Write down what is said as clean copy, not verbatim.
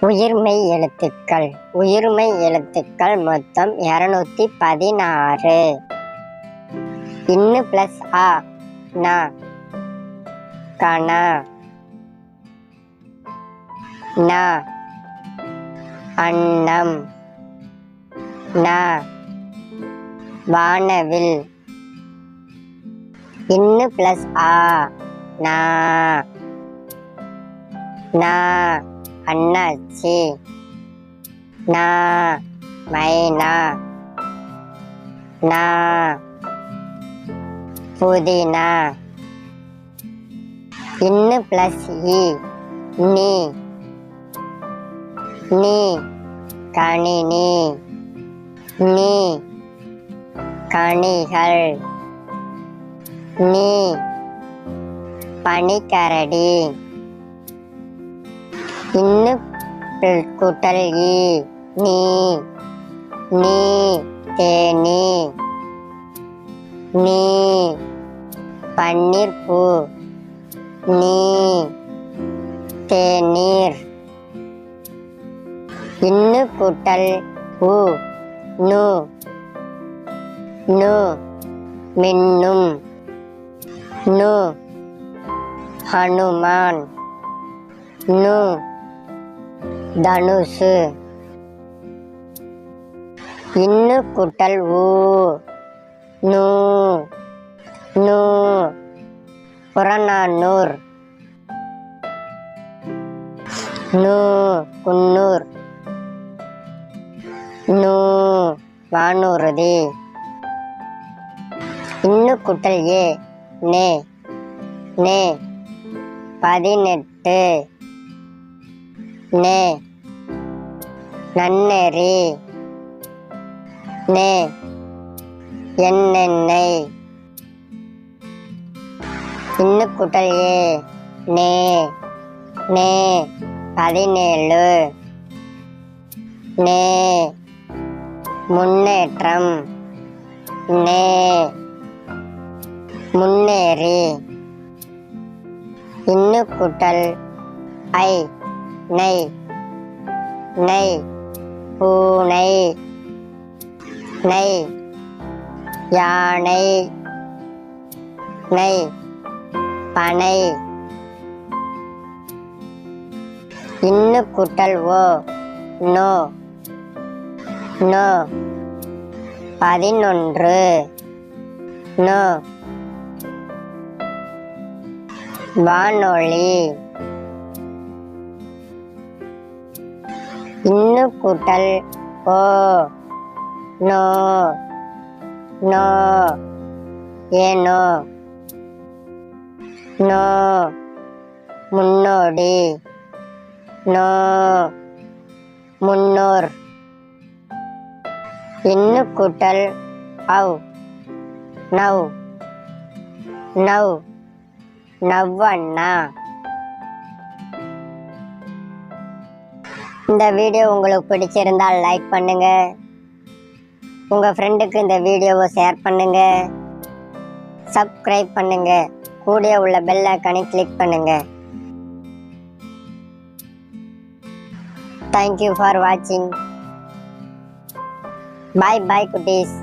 உயிர்மெய் எழுத்துக்கள். உயிர்மெய் எழுத்துக்கள் மொத்தம் 216. இன்னு பிளஸ் ஆ நா கணா நா அன்னம் நா வானவில். இன்னு பிளஸ் ஆ நா நா அண்ணாச்சி நா மைனா நா புதினா. இன்னு பிளஸ் இ நீ நீ கணினி நீ கனிகள் நீ பனிக்கரடி. இன்னு கூட்டல் இ நீ நீ தேனி நீ பன்னீர்பூ நீ தேநீர். இன்னு கூட்டல் உ நு நு மின்னும் நு ஹனுமான் நு தனுசு. இன்னு கூட்டல் ஊ நூ நூ புறநானூர் நூ குன்னூர் நூ வானூர்தி. இன்னு கூட்டல் ஏ நே நே 18 நே நன்னெறி நே எண்ணெய். இன்னு கூட்டல் ஏ நே நே 17 நே முன்னேற்றம் நே முன்னேறி. இன்னு கூட்டல் ஐ நெய் நெய் பூனை நெய் யானை நெய் பனை. இன்னு கூட்டல் ஓ நோ நோ 11 நோ வானொலி. இன்னு கூட்டல் ஓ நோ நோ ஏனோ நோ முன்னோடி நோ முன்னோர். இன்னு கூட்டல் ஔ நவ் நவ் நவ்வண்ணா. இந்த வீடியோ உங்களுக்கு பிடிச்சிருந்தால் லைக் பண்ணுங்க, உங்க ஃப்ரெண்டுக்கு இந்த வீடியோவை ஷேர் பண்ணுங்க, சப்ஸ்கிரைப் பண்ணுங்க, கூடவே உள்ள பெல் ஐகானை கிளிக் பண்ணுங்க. Thank you for watching. Bye bye குட்டீஸ்.